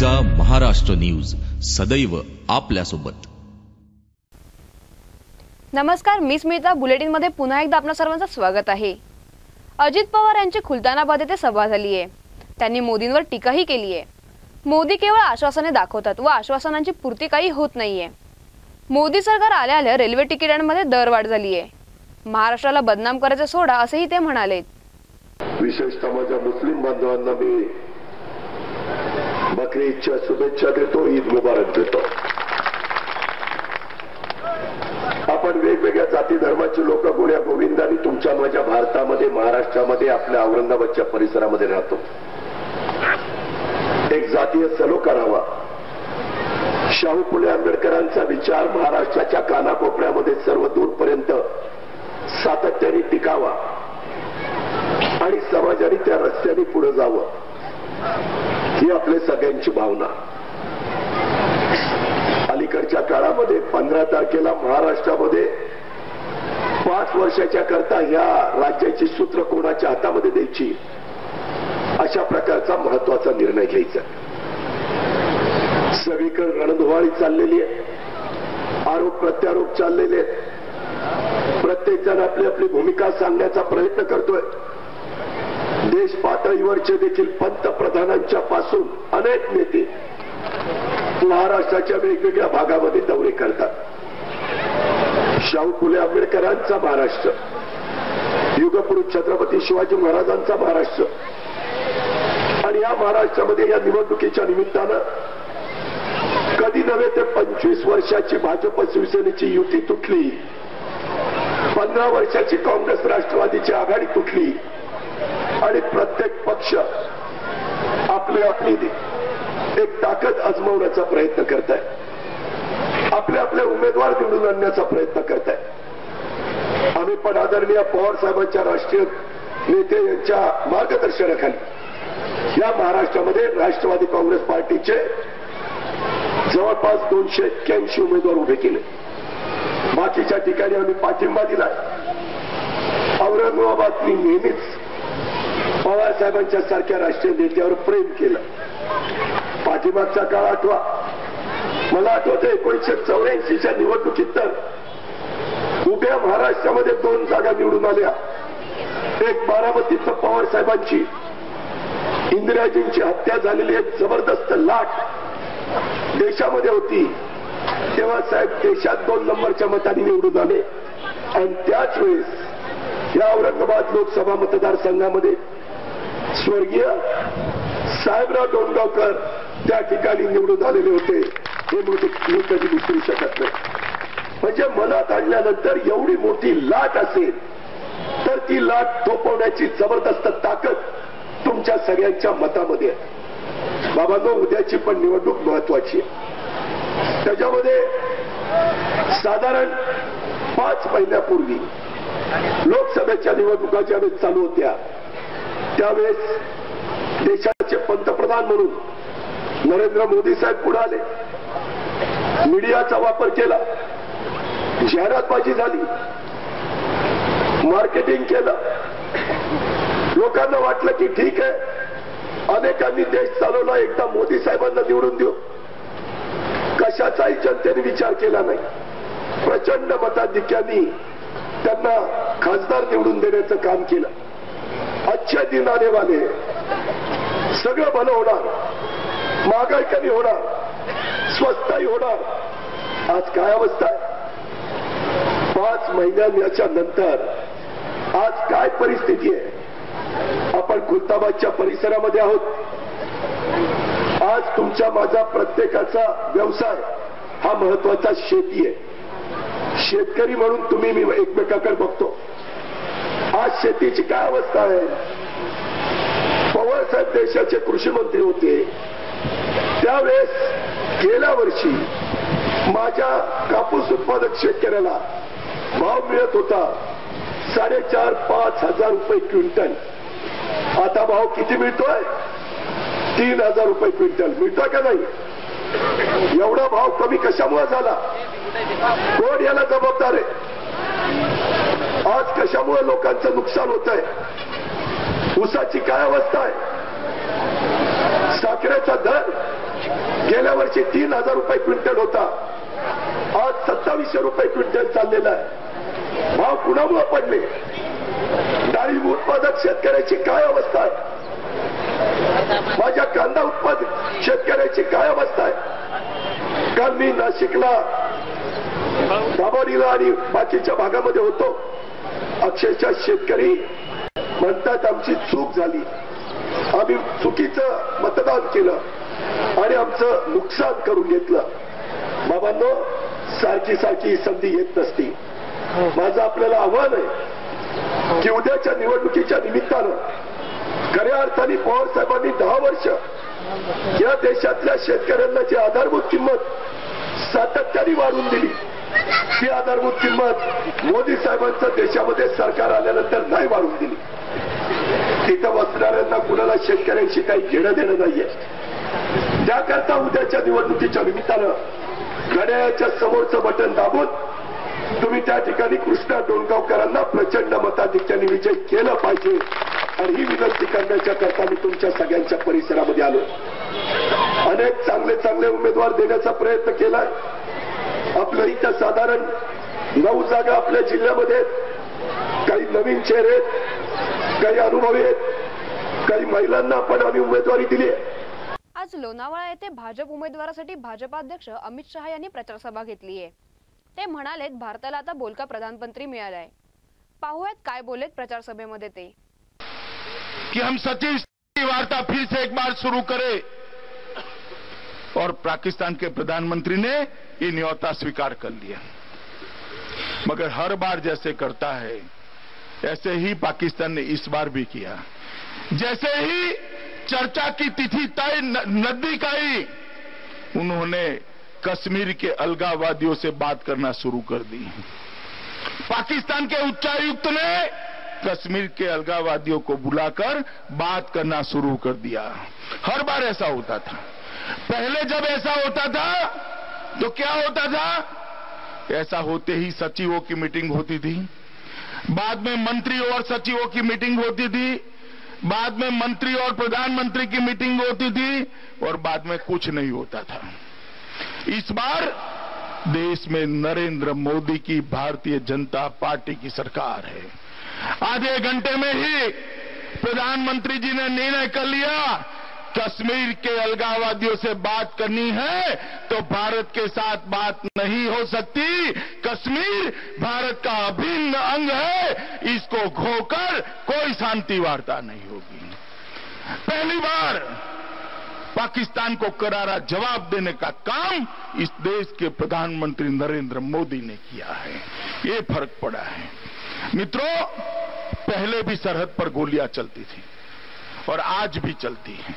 माझा महाराष्ट्र न्यूज सदैव आपल्यासोबत। नमस्कार, मी स्मिता। बुलेटिनमध्ये पुन्हा एकदा आपणा सर्वांचं स्वागत आहे। अजित पवार यांची खुलतानाबाद येथे सभा झाली आहे। त्यांनी मोदींवर टीकाही केली आहे। मोदी केवळ आश्वासने दाखवतात व आश्वासनांची पूर्ती काही होत नाहीये। मोदी सरकार आल्याआल्या रेल्वे तिकिटांमध्ये दरवाढ झाली आहे। महाराष्ट्राला बदनाम करायचे सोडा असेही ते म्हणाले। विशेषतः माझ्या मुस्लिम बांधवांना मी बकरी ईदच्या शुभेच्छा देतो, ईद मुबारक देतो। आपण वेगवेगळ्या जाती धर्माची लोक गुण्या गोविंदांनी तुमच्या माझ्या भारतामध्ये, महाराष्ट्रामध्ये, आपल्या औरंगाबादच्या परिसरामध्ये राहतो। एक जातीय सलोखा करावा, शाहू फुले आंबेडकरांचा विचार महाराष्ट्राच्या कानाकोपऱ्यामध्ये सर्व दूरपर्यंत सातत्याने टिकावा आणि समाजाने त्या रस्त्याने पुढे जावं, ही आपल्या सगळ्यांची भावना। अलीकडच्या काळामध्ये 15 तारखेला महाराष्ट्रामध्ये 5 वर्षाच्या करता या राज्याची सूत्र कोणाच्या हातामध्ये द्यायची अशा प्रकारचा महत्वाचा निर्णय घ्यायचा। सगळीकडे रणधुमाळी चाललेली आहे, आरोप प्रत्यारोप चाललेले आहेत। प्रत्येक जण आपली आपली भूमिका सांगण्याचा प्रयत्न करतोय। देश पातळीवरचे देखील पंतप्रधानांच्या पासून अनेक नेते महाराष्ट्राच्या वेगवेगळ्या भागामध्ये दौरे करतात। शाहू फुले आंबेडकरांचा महाराष्ट्र, युगपुरुष छत्रपती शिवाजी महाराजांचा महाराष्ट्र, आणि या महाराष्ट्रामध्ये या निवडणुकीच्या निमित्तानं कधी नव्हे ते 25 वर्षाची भाजप शिवसेनेची युती तुटली, 15 वर्षाची काँग्रेस राष्ट्रवादीची आघाडी तुटली आणि प्रत्येक पक्ष आपली एक ताकद आजमावण्याचा प्रयत्न करत आहे, आपले आपले उमेदवार निवडून आणण्याचा प्रयत्न करत आहे। आम्ही पण आदरणीय पवार साहेबांच्या राष्ट्रीय नेते यांच्या मार्गदर्शनाखाली या महाराष्ट्रामध्ये राष्ट्रवादी काँग्रेस पार्टीचे जवळपास 281 उमेदवार उभे केले। बाकीच्या ठिकाणी आम्ही पाठिंबा दिला। औरंगाबादनी नेहमीच पवार साहेबांच्या सारख्या राष्ट्रीय नेत्यावर प्रेम केलं। पाठीमागचा काळ आठवा, मला आठवतं 1984च्या निवडणुकीत तर उभ्या महाराष्ट्रामध्ये 2 जागा निवडून आल्या। एक बारामतीत पवार साहेबांची इंदिराजींची हत्या झालेली एक जबरदस्त लाट देशामध्ये होती, तेव्हा साहेब देशात 2 नंबरच्या मतांनी निवडून आले। आणि त्याच वेळेस या औरंगाबाद लोकसभा मतदारसंघामध्ये स्वर्गीय साहेबराव डोणगावकर त्या ठिकाणी निवडून आलेले होते। हे मी कधी विसरू शकत नाही। म्हणजे मनात आणल्यानंतर एवढी मोठी लाट असेल तर ती लाट थोपवण्याची जबरदस्त ताकद तुमच्या सगळ्यांच्या मतामध्ये आहे। बाबांनो, उद्याची पण निवडणूक महत्वाची आहे। त्याच्यामध्ये साधारण 5 महिन्यापूर्वी लोकसभेच्या निवडणुका ज्यावेळेस चालू होत्या त्यावेळेस देशाचे पंतप्रधान म्हणून नरेंद्र मोदी साहेब पुढे आले, मीडियाचा वापर केला, जाहिरातबाजी झाली, मार्केटिंग केलं। लोकांना वाटलं की ठीक आहे, अनेकांनी देश चालवला, एकदा मोदी साहेबांना निवडून देऊ। कशाचाही जनतेने विचार केला नाही। प्रचंड मताधिक्यांनी त्यांना खासदार निवडून देण्याचं काम केलं। अच्छे दिन आने वाले, सगळं भलं होणार, महागाई कमी होणार, स्वस्ताही होणार। आज काय अवस्था आहे? 5 महिन्यांच्या नंतर आज काय परिस्थिती आहे? आपण खुलताबादच्या परिसरामध्ये आहोत। आज तुमच्या माझा प्रत्येकाचा व्यवसाय हा महत्वाचा शेती आहे। शेतकरी म्हणून तुम्ही मी एकमेकाकडे बघतो। आज शेतीची काय अवस्था आहे? पवार साहेब देशाचे कृषी मंत्री होते त्यावेळेस गेल्या वर्षी माझ्या कापूस उत्पादक शेतकऱ्याला भाव मिळत होता 4,500-5,000 रुपये क्विंटल। आता भाव किती मिळतोय? 3,000 रुपये क्विंटल मिळतोय का नाही? एवढा भाव कमी कशामुळे झाला? कोण याला जबाबदार आहे? आज कशामुळे लोकांचं नुकसान होत आहे? ऊसाची काय अवस्था आहे? साखरेचा दर गेल्या वर्षी 3,000 रुपये क्विंटल होता, आज 2700 रुपये क्विंटल चाललेला आहे. भाव कुणामुळे पडले? डाळिंब उत्पादक शेतकऱ्याची काय अवस्था आहे? माझ्या कांदा उत्पादक शेतकऱ्याची काय अवस्था आहे? काल मी नाशिकला, दाभाडीला आणि बाकीच्या भागामध्ये होतो. अक्षरशः शेतकरी म्हणतात आमची चूक झाली, आम्ही चुकीचं मतदान केलं आणि आमचं नुकसान करून घेतलं. बाबांनो, सारखी सारखी संधी येत नसती. माझं आपल्याला आव्हान आहे की उद्याच्या निवडणुकीच्या निमित्तानं खऱ्या अर्थाने पवार साहेबांनी 10 वर्ष या देशातल्या शेतकऱ्यांना जी आधारभूत किंमत सातत्याने वाढवून दिली, ती आधारभूत किंमत मोदी साहेबांचं देशामध्ये सरकार आल्यानंतर नाही वाढवून दिली. तिथं बसणाऱ्यांना कुणाला शेतकऱ्यांशी काही घेणं देणं नाहीये. त्याकरता उद्याच्या निवडणुकीच्या निमित्तानं घड्याळाच्या समोरचं बटन दाबून तुम्ही त्या ठिकाणी कृष्णा डोणगावकरांना प्रचंड मताधिक्याने विजय केलं पाहिजे. आणि ही विनंती करण्याच्या करता मी तुमच्या सगळ्यांच्या परिसरामध्ये आलो. अनेक चांगले चांगले उमेदवार देण्याचा प्रयत्न केलाय. आपलं इथं साधारण 9 जागा आपल्या जिल्ह्यामध्ये आहेत. काही नवीन चेहरे आहेत, काही अनुभवी आहेत, काही महिलांना पण आम्ही उमेदवारी दिली आहे. आज लोणावळा येथे भाजप उमेदवारासाठी भाजपाध्यक्ष अमित शहा यांनी प्रचारसभा घेतली आहे. ते म्हणालेत भारताला आता बोलका प्रधानमंत्री मिळालाय. पाहूयात काय बोलेत प्रचारसभेमध्ये ते. कि हम सच्ची वार्ता फिर से एक बार शुरू करें, और पाकिस्तान के प्रधानमंत्री ने ये न्योता स्वीकार कर लिया. मगर हर बार जैसे करता है ऐसे ही पाकिस्तान ने इस बार भी किया. जैसे ही चर्चा की तिथि तय नजदीक आई, उन्होंने कश्मीर के अलगाववादियों से बात करना शुरू कर दी. पाकिस्तान के उच्चायुक्त ने कश्मीर के अलगाववादियों को बुलाकर बात करना शुरू कर दिया. हर बार ऐसा होता था. पहले जब ऐसा होता था तो क्या होता था? ऐसा होते ही सचिवों की मीटिंग होती थी, बाद में मंत्री और सचिवों की मीटिंग होती थी, बाद में मंत्री और प्रधानमंत्री की मीटिंग होती थी, और बाद में कुछ नहीं होता था. इस बार देश में नरेंद्र मोदी की भारतीय जनता पार्टी की सरकार है. आधे घंटे में ही प्रधानमंत्री जी ने निर्णय कर लिया, कश्मीर के अलगाववादियों से बात करनी है तो भारत के साथ बात नहीं हो सकती. कश्मीर भारत का अभिन्न अंग है, इसको खोकर कोई शांति वार्ता नहीं होगी. पहली बार पाकिस्तान को करारा जवाब देने का काम इस देश के प्रधानमंत्री नरेंद्र मोदी ने किया है. ये फर्क पड़ा है. मित्रों, पहले भी सरहद पर गोलियां चलती थी और आज भी चलती है.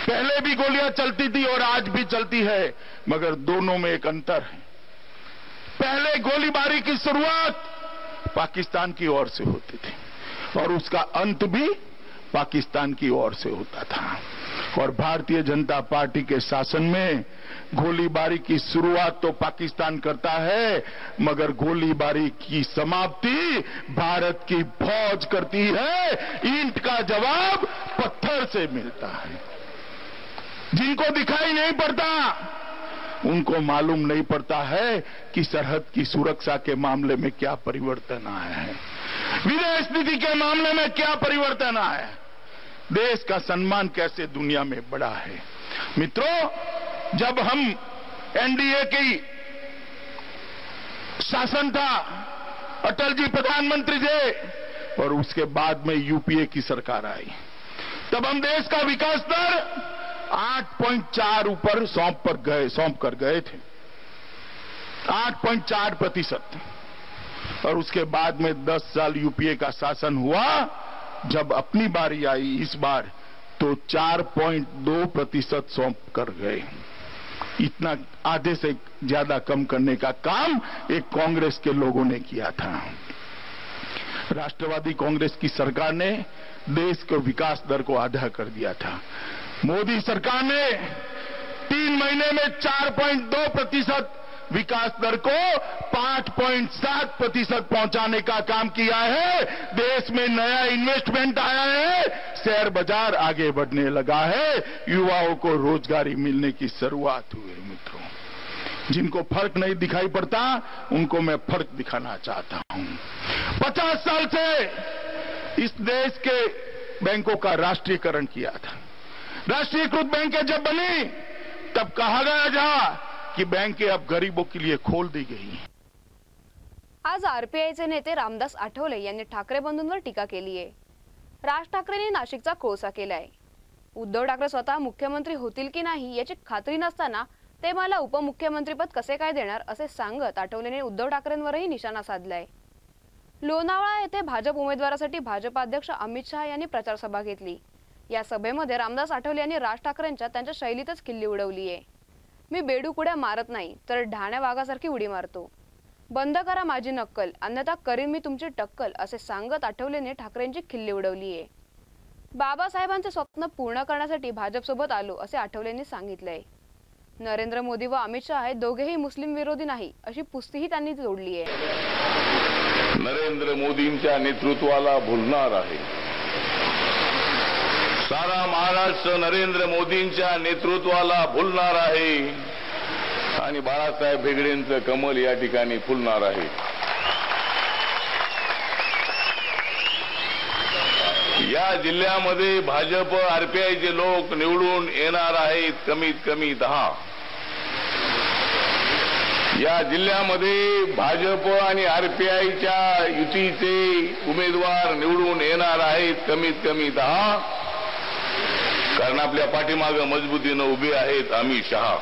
पहले भी गोलियां चलती थी और आज भी चलती है, मगर दोनों में एक अंतर है. पहले गोलीबारी की शुरुआत पाकिस्तान की ओर से होती थी और उसका अंत भी पाकिस्तान की ओर से होता था. और भारतीय जनता पार्टी के शासन में गोलीबारी की शुरुआत तो पाकिस्तान करता है, मगर गोलीबारी की समाप्ति भारत की फौज करती है. ईंट का जवाब पत्थर से मिलता है. जिनको दिखाई नहीं पड़ता उनको मालूम नहीं पड़ता है कि सरहद की सुरक्षा के मामले में क्या परिवर्तन आया है, विदेश नीति के मामले में क्या परिवर्तन आया है, देश का सम्मान कैसे दुनिया में बढ़ा है. मित्रों, जब हम एनडीए की शासन था, अटल जी प्रधानमंत्री थे और उसके बाद में यूपीए की सरकार आई, तब हम देश का विकास दर 8.4 ऊपर सौंप कर गए थे. 8.4%. और उसके बाद में 10 साल यूपीए का शासन हुआ. जब अपनी बारी आई इस बार तो 4.2% सौंप कर गए. इतना आधे से ज्यादा कम करने का काम एक कांग्रेस के लोगों ने किया था. राष्ट्रवादी कांग्रेस की सरकार ने देश के विकास दर को आधा कर दिया था. मोदी सरकार ने 3 महीने में 4.2% विकास दर को 5.7% पहुंचाने का काम किया है। देश में नया इन्वेस्टमेंट आया है, शेयर बाजार आगे बढ़ने लगा है, युवाओं को रोजगारी मिलने की शुरुआत हुई है। मित्रों, जिनको फर्क नहीं दिखाई पड़ता उनको मैं फर्क दिखाना चाहता हूं। 50 साल से इस देश के बैंकों का राष्ट्रीयकरण किया था। राष्ट्रीयकृत बैंकें जब बनी तब कहा गया था कि बैंकें अब गरीबों के लिए खोल दी गई। आज आरपीआयचे नेते रामदास आठवले यांनी ठाकरे बंधूंवर टीका केली आहे। राज ठाकरेंनी नाशिकचा कोळसा केलाय। उद्धव ठाकरे स्वतः मुख्यमंत्री होतील की नाही याची खात्री नसताना ते मला उपमुख्यमंत्रीपद कसे काय देणार असे सांगत आठवलेने उद्धव ठाकरेंवरही निशाणा साधलाय। लोणावळा येथे भाजप उमेदवारासाठी भाजपाध्यक्ष अमित शहा यांनी प्रचार सभा घेतली। या सभेमध्ये रामदास आठवले यांनी राज ठाकरेंच्या त्यांच्या शैलीतच खिल्ली उडवली आहे। मी बेडूकुड्या मारत नाही तर ढाण्या वाघासारखी उडी मारतो। बंद करा माझी नक्कल अन्यथा करीन मी तुमची टक्कल असे सांगत आठवलेने ठाकरेंची खिल्ली उडवली आहे। बाबासाहेबांचे स्वप्न पूर्ण करण्यासाठी भाजपसोबत आलो असे आठवलेंनी सांगितलंय। नरेंद्र मोदी व अमित शहा हे दोघेही मुस्लिम विरोधी नाही अशी पुस्तीही त्यांनी जोडली आहे। नरेंद्र मोदींच्या नेतृत्वाला भुलणार आहे। सारा महाराष्ट्र नरेंद्र मोदींच्या नेतृत्वाला भुलणार आहे आणि बाळासाहेब भेगडेंचं कमल या ठिकाणी फुलणार आहे। या जिल्ह्यामध्ये भाजप आरपीआयचे लोक निवडून येणार आहेत कमीत कमी 10। या जिल्ह्यामध्ये भाजप आणि आरपीआयच्या युतीचे उमेदवार निवडून येणार आहेत कमीत कमी 10। कारण आपल्या पाठीमागे मजबूतीनं उभे आहेत अमित शहा।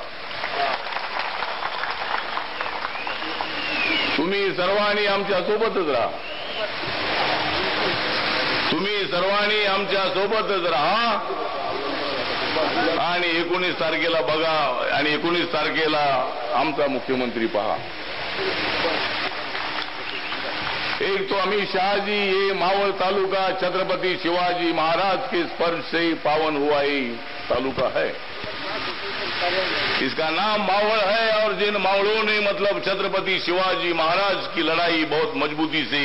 तुम्ही सर्वांनी आमच्या सोबतच राहा। तुम्ही सर्वांनी आमच्या सोबतच राहा आणि 19 तारखेला बघा आणि 19 तारखेला आमचा मुख्यमंत्री पहा। एक तो अमित शाह जी, ये मावल तालुका छत्रपति शिवाजी महाराज के स्पर्श से पावन हुआ ही तालुका है। इसका नाम मावल है और जिन मावलों ने मतलब छत्रपति शिवाजी महाराज की लड़ाई बहुत मजबूती से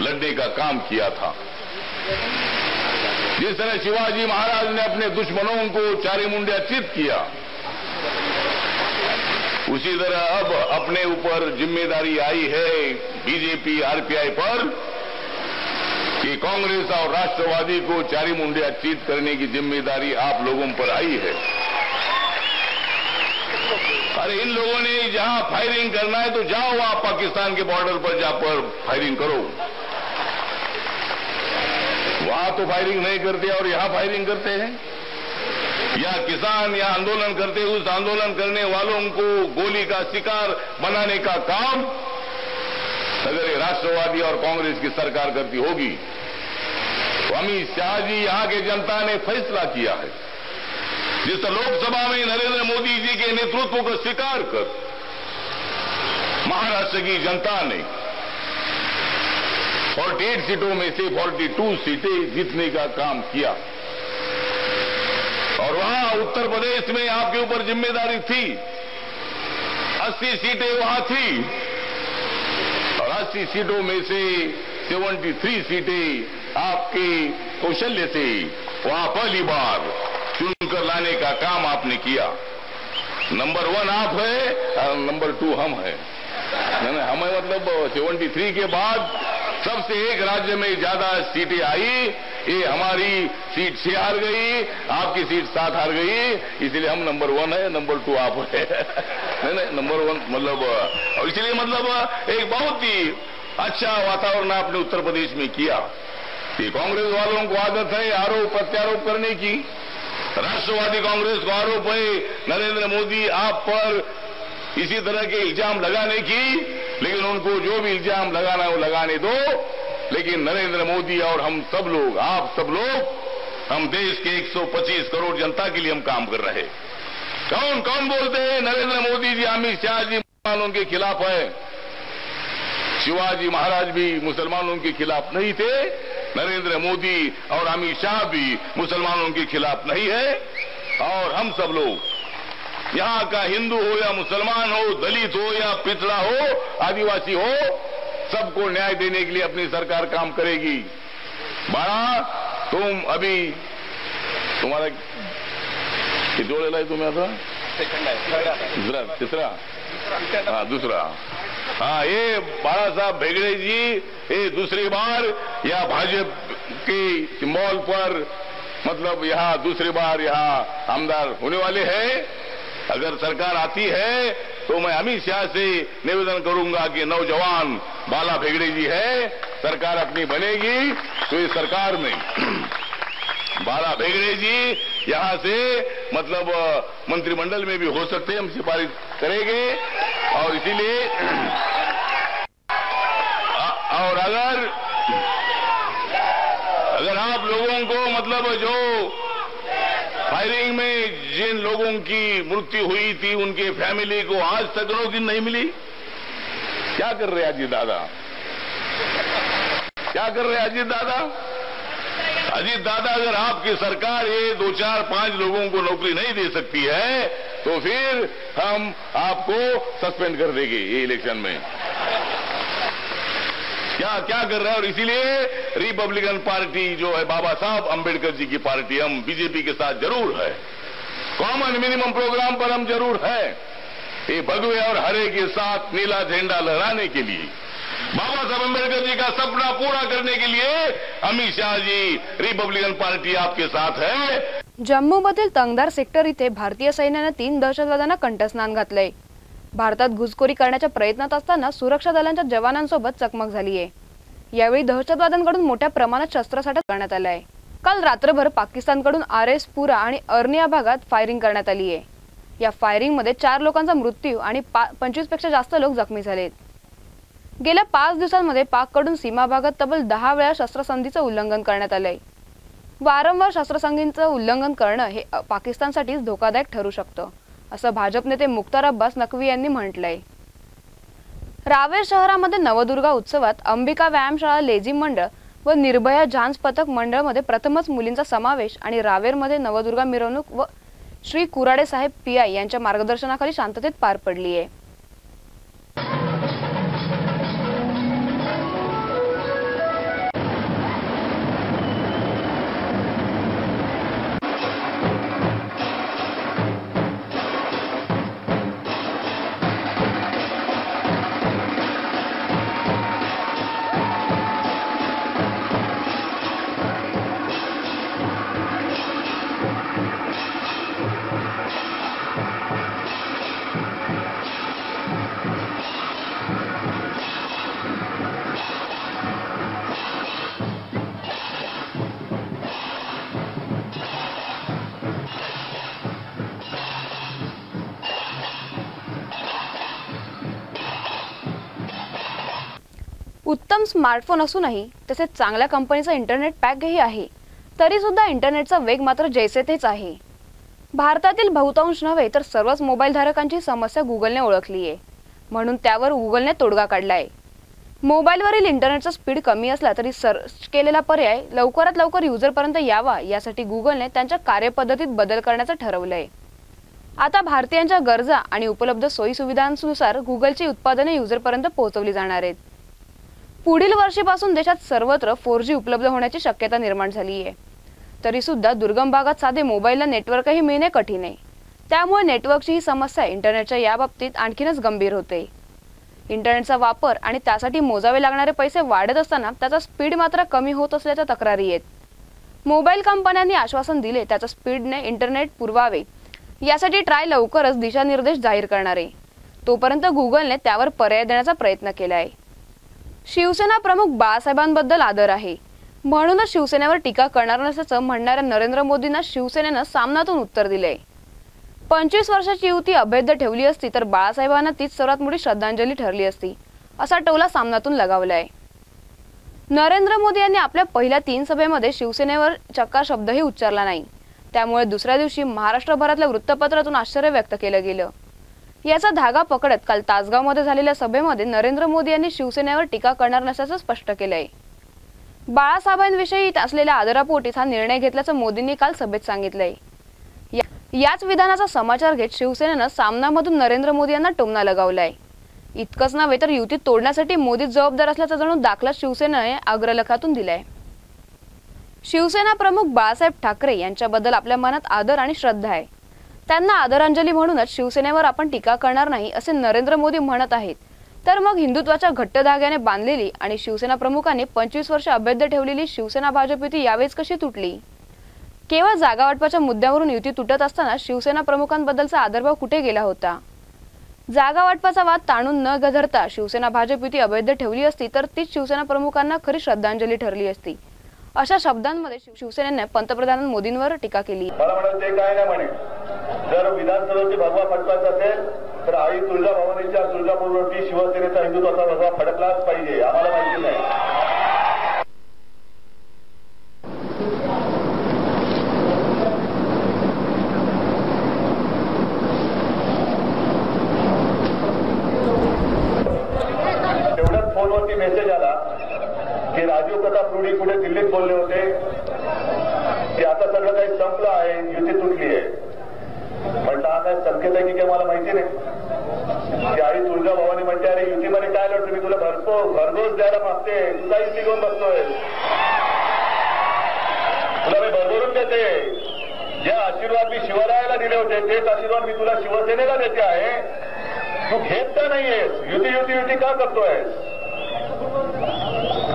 लड़ने का काम किया था। जिस तरह शिवाजी महाराज ने अपने दुश्मनों को चारे मुंडिया चित किया, उसी तरह अब अपने ऊपर जिम्मेदारी आई है बीजेपी आरपीआई पर कि कांग्रेस और राष्ट्रवादी को चारी मुंडिया चित करने की जिम्मेदारी आप लोगों पर आई है। अरे इन लोगों ने जहां फायरिंग करना है तो जाओ वहां पाकिस्तान के बॉर्डर पर जाकर फायरिंग करो। वहां तो फायरिंग नहीं करते और यहां फायरिंग करते हैं। या किसान या आंदोलन करते, उस आंदोलन करने वालों को गोली का शिकार बनाने का काम अगर ये राष्ट्रवादी और कांग्रेस की सरकार करती होगी तो अमित शाह जी यहां की जनता ने फैसला किया है। जिस लोकसभा में नरेंद्र मोदी जी के नेतृत्व को स्वीकार कर महाराष्ट्र की जनता ने 48 सीटों में से 42 सीटें जीतने का काम किया। और वहां उत्तर प्रदेश में आपके ऊपर जिम्मेदारी थी, 80 सीटें वहां थी और 80 सीटों में से 73 सीटें आपके कौशल्य से वहां पहली बार चुनकर लाने का काम आपने किया। नंबर 1 आप है और नंबर 2 हम है। हमें मतलब 73 के बाद सबसे एक राज्य में ज्यादा सीटें आई, ये हमारी सीट 6 हार गई, आपकी सीट 7 हार गई, इसलिए हम नंबर 1 है, नंबर 2 आप है। नहीं नंबर 1 मतलब इसलिए मतलब एक बहुत ही अच्छा वातावरण आपने उत्तर प्रदेश में किया। कि कांग्रेस वालों को आदत है आरोप प्रत्यारोप करने की। राष्ट्रवादी कांग्रेस को आरोप है नरेंद्र मोदी आप पर इसी तरह के इल्जाम लगाने की, लेकिन उनको जो भी इल्जाम लगाना है वो लगाने दो। लेकिन नरेंद्र मोदी और हम सब लोग, आप सब लोग, हम देश के 125 करोड़ जनता के लिए हम काम कर रहे। कौन कौन बोलते हैं नरेंद्र मोदी जी अमित शाह जी मुसलमानों के खिलाफ है? शिवाजी महाराज भी मुसलमानों के खिलाफ नहीं थे, नरेंद्र मोदी और अमित शाह भी मुसलमानों के खिलाफ नहीं है। और हम सब लोग यहाँ का हिंदू हो या मुसलमान हो, दलित हो या पिछड़ा हो, आदिवासी हो, सबको न्याय देने के लिए अपनी सरकार काम करेगी। बाळा, तुम अभी तुम्हारा किती वेळेला आहे तुम्ही आता? दूसरा, तीसरा, हाँ दूसरा। हाँ, ये बाला साहब भेगड़े जी ये दूसरी बार या भाजपा के सिंबल पर मतलब यहाँ दूसरी बार यहाँ आमदार होने वाले हैं। अगर सरकार आती है तो मैं अमित शाह से निवेदन करूंगा कि नौजवान बाला भेगड़े जी है, सरकार अपनी बनेगी तो इस सरकार में बाला भेगड़े जी यहां से मतलब मंत्रिमंडल में भी हो सकते हैं, हम सिफारिश करेंगे। और इसीलिए और अगर आप लोगों को मतलब जो फायरिंग में जिन लोगों की मृत्यु हुई थी उनके फैमिली को आज तक नौकरी नहीं मिली, क्या कर रहे अजीत दादा? क्या कर रहे अजीत दादा? अजीत दादा, अगर आपकी सरकार ये 2, 4, 5 लोगों को नौकरी नहीं दे सकती है तो फिर हम आपको सस्पेंड कर देंगे ये इलेक्शन में। क्या कर रहा है? और इसीलिए रिपब्लिकन पार्टी जो है बाबा साहब अंबेडकर जी की पार्टी, हम बीजेपी के साथ जरूर है, कॉमन मिनिमम प्रोग्राम पर हम जरूर है, ये भगवे और हरे के साथ नीला झंडा लहराने के लिए, बाबा साहब अंबेडकर जी का सपना पूरा करने के लिए अमित शाह जी रिपब्लिकन पार्टी आपके साथ है। जम्मूमधील तंगधार सेक्टर इथे भारतीय सैन्याने 3 दहशतवाद्यांना कंठस्नान घातलंय। भारतात घुसखोरी करण्याच्या प्रयत्नात असताना सुरक्षा दलांच्या जवानांसोबत चकमक झाली आहे। यावेळी दहशतवाद्यांकडून मोठ्या प्रमाणात शस्त्रसाठा करण्यात आला आहे। काल रात्रभर पाकिस्तानकडून आरएस पुरा आणि अर्निया भागात फायरिंग करण्यात आली आहे। या फायरिंग मध्ये 4 लोकांचा मृत्यू आणि 25 पेक्षा जास्त लोक जखमी झालेत। गेल्या 5 दिवसांमध्ये पाककडून सीमा भागात तब्बल 10 वेळा शस्त्रसंधीचं उल्लंघन करण्यात आलंय। वारंवार शस्त्रसंधीचं उल्लंघन करणं हे पाकिस्तानसाठी धोकादायक ठरू शकतं, असं भाजप नेते मुख्तार अब्बास नकवी यांनी म्हटलंय। रावेर शहरामध्ये नवदुर्गा उत्सवात अंबिका व्यायामशाळा लेझिम मंडळ व निर्भया झांज पथक मंडळ मध्ये प्रथमच मुलींचा समावेश आणि रावेरमध्ये नवदुर्गा मिरवणूक व श्री कुराडे साहेब पीआय यांच्या मार्गदर्शनाखाली शांततेत पार पडली आहे। उत्तम स्मार्टफोन असूनही तसेच चांगल्या कंपनीचा इंटरनेट पॅकही आहे, तरी सुद्धा इंटरनेटचा वेग मात्र जैसे तेच आहे। भारतातील बहुतांश नव्हे तर सर्वच मोबाईल धारकांची समस्या गुगलने ओळखली आहे, म्हणून त्यावर गुगलने तोडगा काढलाय। मोबाईलवरील इंटरनेटचा स्पीड कमी असला तरी सर्च केलेला पर्याय लवकरात लवकर युजरपर्यंत यावा यासाठी गुगलने त्यांच्या कार्यपद्धतीत बदल करण्याचं ठरवलंय। आता भारतीयांच्या गरजा आणि उपलब्ध सोयी सुविधांनुसार गुगलची उत्पादने युजरपर्यंत पोहोचवली जाणार आहेत। पुढील वर्षीपासून देशात सर्वत्र 4G उपलब्ध होण्याची शक्यता निर्माण झाली आहे, तरी सुद्धा दुर्गम भागात साधे मोबाईलला नेटवर्कही मिळणे कठीण आहे। त्यामुळे नेटवर्कची ही समस्या इंटरनेटच्या या बाबतीत आणखीनच गंभीर होते। इंटरनेटचा वापर आणि त्यासाठी मोजावे लागणारे पैसे वाढत असताना त्याचा स्पीड मात्र कमी होत असल्याच्या तक्रारी आहेत। मोबाईल कंपन्यांनी आश्वासन दिले त्याचा स्पीडने इंटरनेट पुरवावे यासाठी ट्राय लवकरच दिशानिर्देश जाहीर करणार आहे। तोपर्यंत गुगलने त्यावर पर्याय देण्याचा प्रयत्न केला आहे। शिवसेना प्रमुख बाळासाहेबांबद्दल आदर आहे म्हणूनच शिवसेनेवर टीका करणार नसल्याचं म्हणणाऱ्या नरेंद्र मोदींना शिवसेनेनं सामनातून उत्तर दिलंय। 25 वर्षाची युती अभेद्य ठेवली असती तर बाळासाहेबांना तीच सर्वात मोठी श्रद्धांजली ठरली असती, असा टोला सामनातून लगावलाय। नरेंद्र मोदी यांनी आपल्या पहिल्या 3 सभेमध्ये शिवसेनेवर चक्कार शब्दही उच्चारला नाही, त्यामुळे दुसऱ्या दिवशी महाराष्ट्रभरातल्या वृत्तपत्रातून आश्चर्य व्यक्त केलं गेलं। याचा धागा पकडत काल तासगावमध्ये झालेल्या सभेमध्ये नरेंद्र मोदी यांनी शिवसेनेवर टीका करणार नसल्याचं स्पष्ट केलंय। बाळासाहेबांविषयी असलेल्या आदरापोटीच हा निर्णय घेतल्याचं मोदींनी काल सभेत सांगितलंय। याच विधानाचा समाचार घेत शिवसेनेनं सामनामधून नरेंद्र मोदी यांना टोमणा लगावलाय. इतकंच नव्हे तर युती तोडण्यासाठी मोदीच जबाबदार असल्याचा जणू दाखला शिवसेनेने अग्रलेखातून दिलाय. शिवसेना प्रमुख बाळासाहेब ठाकरे यांच्याबद्दल आपल्या मनात आदर आणि श्रद्धा आहे. त्यांना आदरांजली म्हणूनच शिवसेनेवर आपण टीका करणार नाही असे नरेंद्र मोदी म्हणत आहेत. तर मग हिंदुत्वाच्या घट्ट धाग्याने बांधलेली आणि शिवसेना प्रमुखांनी 25 वर्ष अभेद्य ठेवलेली शिवसेना भाजप युती यावेळेस कशी तुटली? केवळ जागा वाटपाच्या मुद्द्यावरून युती तुटत असताना शिवसेना प्रमुखांबद्दलचा आदरभाव कुठे गेला होता? जागा वाटपाचा वाद ताणून न गधरता शिवसेना भाजप युती अभेद्य ठेवली असती तर तीच शिवसेना प्रमुखांना खरी श्रद्धांजली ठरली असती. अशा शब्दांमध्ये शिवसेनेने पंतप्रधान मोदींवर टीका केली. मला म्हणाल ते काय नाही म्हणे, जर विधानसभेची भगवा फडकायचा असेल तर आई तुळजाभवानीच्या तुळजापूरवरती शिवसेनेचा हिंदुत्वाचा भगवा फडकलाच पाहिजे. आम्हाला माहिती नाही. तेवढ्याच फोनवरती मेसेज आला की राजीव प्रताप रुडी पुढे दिल्लीत बोलले होते की आता सगळं काही संपलं आहे, युती तुटली आहे. म्हटलं हा काय संकेत आहे की काय मला माहिती नाही. की आई तुळजाभवानी म्हणते अरे युतीमध्ये काय लढतो, मी तुला भरघोस द्यायला मागते, तुझा युती घेऊन बसतोय, तुला मी भरभरून देते. जे आशीर्वाद मी शिवरायाला दिले होते तेच आशीर्वाद मी तुला शिवसेनेला देते आहे. तू घेत का नाहीयेस? युती युती युती का करतोय?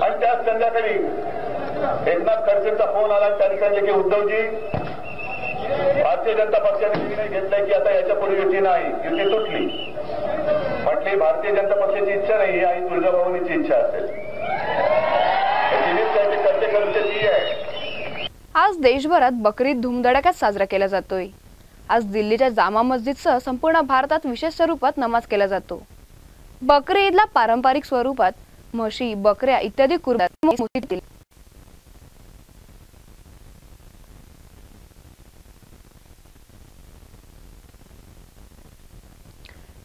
आणि त्याच संध्याकाळी एकनाथ खडसेंचा फोन आला. त्यांनी सांगितले की उद्धवजी, भारतीय जनता पक्षाने निर्णय घेतलाय की आता याच्या पुढे युती नाही, युती तुटली. म्हटली भारतीय जनता पक्षाची इच्छा नाही आणि तुळजाभवानीची इच्छा असेल. ती आहे. आज देशभरात बकरीद धूमधडाक्यात साजरा केला जातोय. आज दिल्लीच्या जामा मस्जिदसह संपूर्ण भारतात विशेष स्वरूपात नमाज केला जातो. बकरी ईदला पारंपरिक स्वरूपात म्हशी, बकऱ्या इत्यादी कुर्बानी.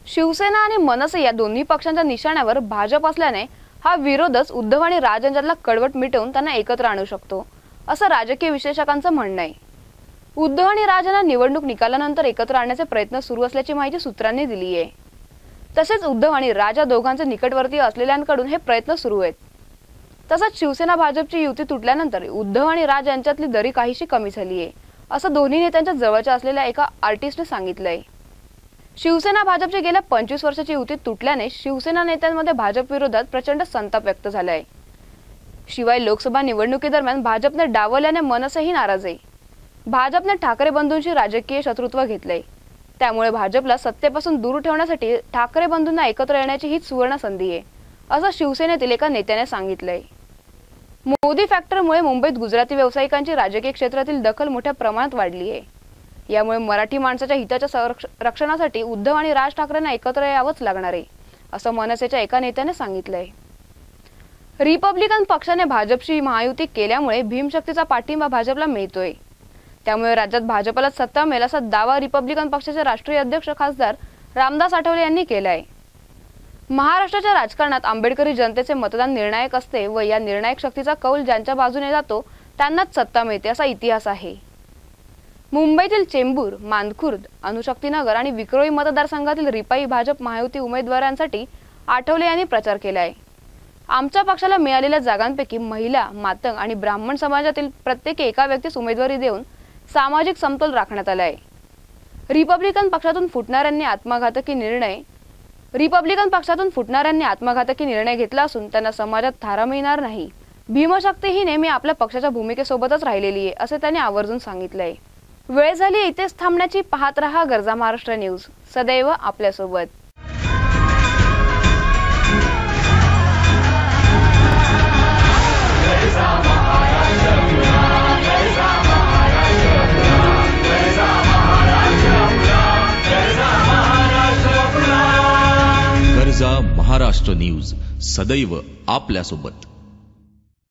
शिवसेना आणि मनसे या दोन्ही पक्षांच्या निशाण्यावर भाजप असल्याने हा विरोधच उद्धव आणि राज यांच्यातला कडवट मिटवून त्यांना एकत्र आणू शकतो, असं राजकीय विश्लेषकांचं म्हणणं आहे. उद्धव आणि राज यांना निवडणूक निकालानंतर एकत्र आणण्याचे प्रयत्न सुरू असल्याची माहिती सूत्रांनी दिली आहे. तसेच उद्धव आणि राज या दोघांचे निकटवर्तीय असलेल्यांकडून हे प्रयत्न सुरू आहेत. तसंच शिवसेना भाजपची युती तुटल्यानंतर उद्धव आणि राज यांच्यातली दरी काहीशी कमी झाली आहे, असं दोन्ही नेत्यांच्या जवळच्या असलेल्या एका आर्टिस्टने सांगितलंय. शिवसेना भाजपची गेल्या 25 वर्षाची युती तुटल्याने शिवसेना नेत्यांमध्ये भाजप विरोधात प्रचंड संताप व्यक्त झालाय. शिवाय लोकसभा निवडणुकीदरम्यान भाजपने डावलल्याने मनसेही नाराज आहे. भाजपने ठाकरे बंधूंशी राजकीय शत्रुत्व घेतलंय. त्यामुळे भाजपला सत्तेपासून दूर ठेवण्यासाठी ठाकरे बंधूंना एकत्र येण्याची ही सुवर्ण संधी आहे, असं शिवसेनेतील एका नेत्याने सांगितलंय. मोदी फॅक्टरमुळे मुंबईत गुजराती व्यावसायिकांची राजकीय क्षेत्रातील दखल मोठ्या प्रमाणात वाढली आहे. यामुळे मराठी माणसाच्या हिताच्या रक्षणासाठी उद्धव आणि राज ठाकरेंना एकत्र यावंच लागणार आहे, असं मनसेच्या एका नेत्याने सांगितलंय. रिपब्लिकन पक्षाने भाजपशी महायुती केल्यामुळे भीमशक्तीचा पाठिंबा भाजपला मिळतोय. त्यामुळे राज्यात भाजपला सत्ता मिळेल असा दावा रिपब्लिकन पक्षाचे राष्ट्रीय अध्यक्ष खासदार रामदास आठवले यांनी केलाय. महाराष्ट्राच्या राजकारणात आंबेडकरी जनतेचे मतदान निर्णायक असते व या निर्णायक शक्तीचा कौल ज्यांच्या बाजूने जातो त्यांनाच सत्ता मिळते असा इतिहास आहे. मुंबईतील चेंबूर, मानखुर्द, अणुशक्तीनगर आणि विक्रोळी मतदारसंघातील रिपाई भाजप महायुती उमेदवारांसाठी आठवले यांनी प्रचार केलाय. आमच्या पक्षाला मिळालेल्या जागांपैकी महिला, मातंग आणि ब्राह्मण समाजातील प्रत्येकी एका व्यक्तीस उमेदवारी देऊन सामाजिक समतोल राखण्यात आलाय. रिपब्लिकन पक्षातून फुटणाऱ्यांनी आत्मघातकी निर्णय घेतला असून त्यांना समाजात थारा मिळणार नाही. भीमशक्ती ही नेहमी आपल्या पक्षाच्या भूमिकेसोबतच राहिलेली आहे, असे त्यांनी आवर्जून सांगितलंय. वेळ झाली इथेच थांबण्याची. पाहत रहा गरजा महाराष्ट्र न्यूज, सदैव आपल्यासोबत. गरजा महाराष्ट्र न्यूज, सदैव आपल्यासोबत.